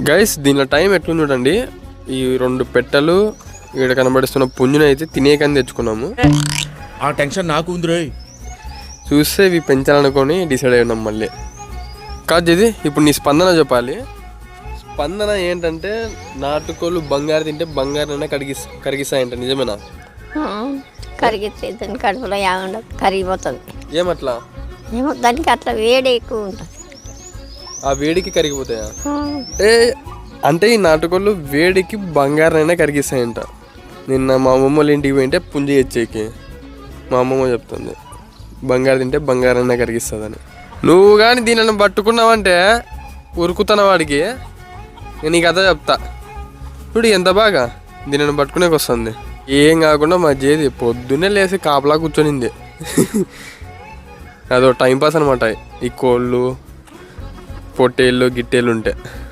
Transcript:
Guys దీనిలో time ఎట్లుంది చూడండి. ఈ 2 పెట్టెలు ఇక్కడ కనబడిస్తున్న పుంజుని అయితే తినేకని తెచ్చుకున్నాము. ఆ టెన్షన్ నాకు ఉంది రోయ్. చూస్తే ఇవి పెంచాలనుకొని డిసైడ్ అయి ఉన్నాం మళ్ళీ. కాదు ఇది ఇప్పుడు నీ స్పందన చెప్పాలి. స్పందన ఏంటంటే నాటుకోళ్ళు బంగారు తింటే బంగారు కరిగిస్తాయంట, నిజమేనా? కరిగితే దాని కడుపులో ఉండదు, కరిగిపోతుంది. ఏమట్లా? ఏమో దానికి అట్లా వేడి ఎక్కువ ఉంటుంది. ఆ వేడికి కరిగిపోతాయా? అంటే ఈ నాటుకోళ్ళు వేడికి బంగారైనా కరిగిస్తాయంట. నిన్న మా అమ్మమ్మ వాళ్ళ ఇంటికి పోయింటే పుంజి తెచ్చేకి మా అమ్మమ్మ చెప్తుంది బంగారు తింటే బంగారైనా కరిగిస్తుందని. నువ్వు కానీ దీనిని పట్టుకున్నావంటే ఉరుకుతున్న వాడికి నేను ఈ కథ చెప్తా. ఇప్పుడు ఎంత బాగా దీనిని పట్టుకునేకి వస్తుంది. ఏం కాకుండా మా జేది పొద్దున్నే లేసి కాపలా కూర్చొనింది. అదో టైంపాస్ అనమాట. ఈ కోళ్ళు పొట్టేళ్ళు గిట్టేళ్ళు ఉంటే